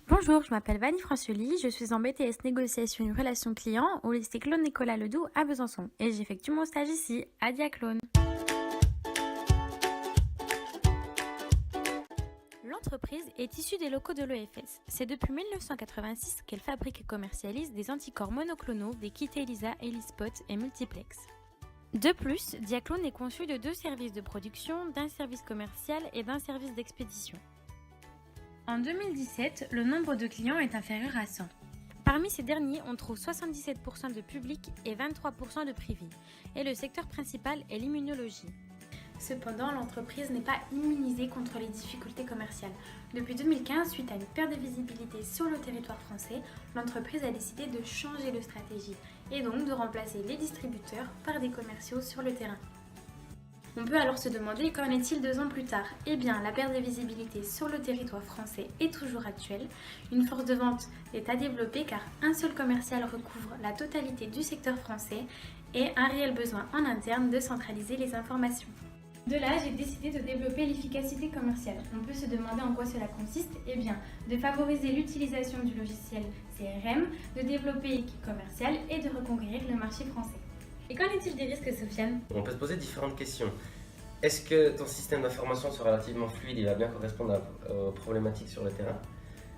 Bonjour, je m'appelle Vanny Francioli, je suis en BTS Négociation et Relations Clients au lycée Claude Nicolas Ledoux à Besançon et j'effectue mon stage ici, à Diaclone. L'entreprise est issue des locaux de l'EFS. C'est depuis 1986 qu'elle fabrique et commercialise des anticorps monoclonaux, des kits ELISA, ELISpot et multiplex. De plus, Diaclone est conçu de 2 services de production, d'un service commercial et d'un service d'expédition. En 2017, le nombre de clients est inférieur à 100. Parmi ces derniers, on trouve 77% de public et 23% de privé. Et le secteur principal est l'immunologie. Cependant, l'entreprise n'est pas immunisée contre les difficultés commerciales. Depuis 2015, suite à une perte de visibilité sur le territoire français, l'entreprise a décidé de changer de stratégie et donc de remplacer les distributeurs par des commerciaux sur le terrain. On peut alors se demander qu'en est-il 2 ans plus tard ? Eh bien, la perte de visibilité sur le territoire français est toujours actuelle. Une force de vente est à développer car un seul commercial recouvre la totalité du secteur français et un réel besoin en interne de centraliser les informations. De là, j'ai décidé de développer l'efficacité commerciale. On peut se demander en quoi cela consiste. Eh bien, de favoriser l'utilisation du logiciel CRM, de développer l'équipe commerciale et de reconquérir le marché français. Et qu'en est-il des risques, Sofiane ? On peut se poser différentes questions. Est-ce que ton système d'information sera relativement fluide et va bien correspondre aux problématiques sur le terrain ?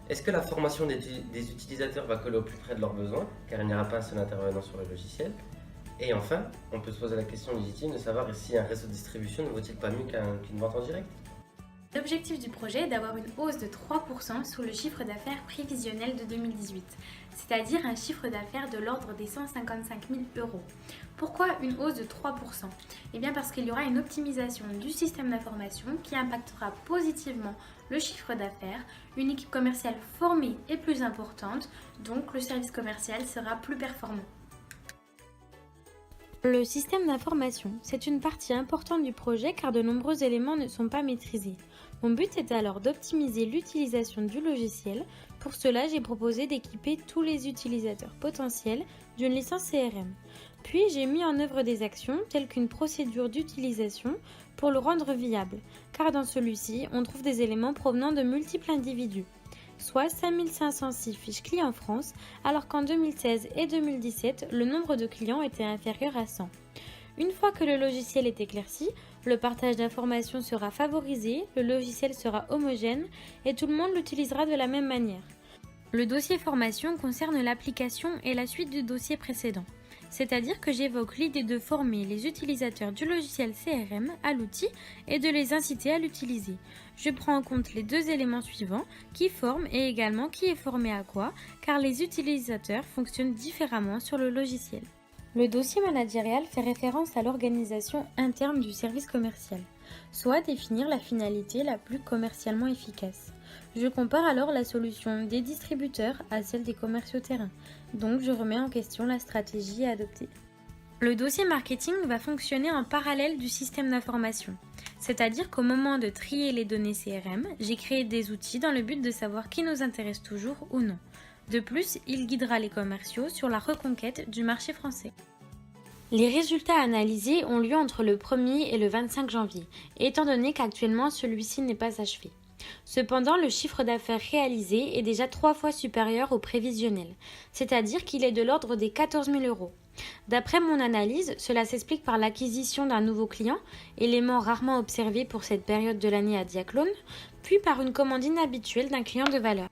Est-ce que la formation des utilisateurs va coller au plus près de leurs besoins, car il n'y aura pas un seul intervenant sur le logiciel ? Et enfin, on peut se poser la question légitime de savoir si un réseau de distribution ne vaut-il pas mieux qu'une vente en direct ? L'objectif du projet est d'avoir une hausse de 3% sur le chiffre d'affaires prévisionnel de 2018, c'est-à-dire un chiffre d'affaires de l'ordre des 155 000 €. Pourquoi une hausse de 3% ? Eh bien parce qu'il y aura une optimisation du système d'information qui impactera positivement le chiffre d'affaires, une équipe commerciale formée et plus importante, donc le service commercial sera plus performant. Le système d'information, c'est une partie importante du projet car de nombreux éléments ne sont pas maîtrisés. Mon but est alors d'optimiser l'utilisation du logiciel. Pour cela, j'ai proposé d'équiper tous les utilisateurs potentiels d'une licence CRM. Puis, j'ai mis en œuvre des actions telles qu'une procédure d'utilisation pour le rendre viable, car dans celui-ci, on trouve des éléments provenant de multiples individus, soit 5506 fiches clients en France, alors qu'en 2016 et 2017, le nombre de clients était inférieur à 100. Une fois que le logiciel est éclairci, le partage d'informations sera favorisé, le logiciel sera homogène et tout le monde l'utilisera de la même manière. Le dossier formation concerne l'application et la suite du dossier précédent. C'est-à-dire que j'évoque l'idée de former les utilisateurs du logiciel CRM à l'outil et de les inciter à l'utiliser. Je prends en compte les 2 éléments suivants, qui forme et également qui est formé à quoi, car les utilisateurs fonctionnent différemment sur le logiciel. Le dossier managérial fait référence à l'organisation interne du service commercial, soit définir la finalité la plus commercialement efficace. Je compare alors la solution des distributeurs à celle des commerciaux terrain, donc je remets en question la stratégie à adopter. Le dossier marketing va fonctionner en parallèle du système d'information, c'est-à-dire qu'au moment de trier les données CRM, j'ai créé des outils dans le but de savoir qui nous intéresse toujours ou non. De plus, il guidera les commerciaux sur la reconquête du marché français. Les résultats analysés ont lieu entre le 1er et le 25 janvier, étant donné qu'actuellement celui-ci n'est pas achevé. Cependant, le chiffre d'affaires réalisé est déjà 3 fois supérieur au prévisionnel, c'est-à-dire qu'il est de l'ordre des 14 000 €. D'après mon analyse, cela s'explique par l'acquisition d'un nouveau client, élément rarement observé pour cette période de l'année à Diaclone, puis par une commande inhabituelle d'un client de valeur.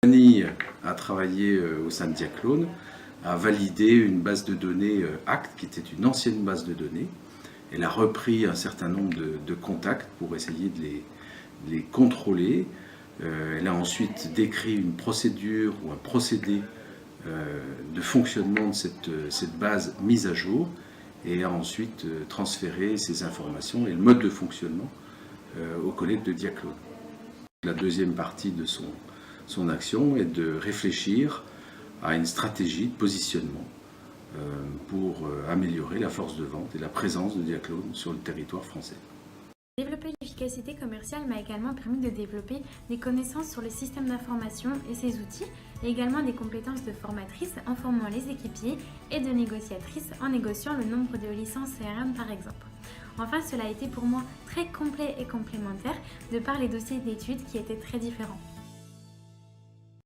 Annie a travaillé au sein de Diaclone, a validé une base de données ACT, qui était une ancienne base de données. Elle a repris un certain nombre de contacts pour essayer de les contrôler. Elle a ensuite décrit une procédure ou un procédé de fonctionnement de cette base mise à jour et a ensuite transféré ces informations et le mode de fonctionnement aux collègues de Diaclone. La deuxième partie de son action est de réfléchir à une stratégie de positionnement pour améliorer la force de vente et la présence de Diaclone sur le territoire français. Développer l'efficacité commerciale m'a également permis de développer des connaissances sur le système d'information et ses outils, et également des compétences de formatrice en formant les équipiers et de négociatrice en négociant le nombre de licences CRM par exemple. Enfin, cela a été pour moi très complet et complémentaire de par les dossiers d'études qui étaient très différents.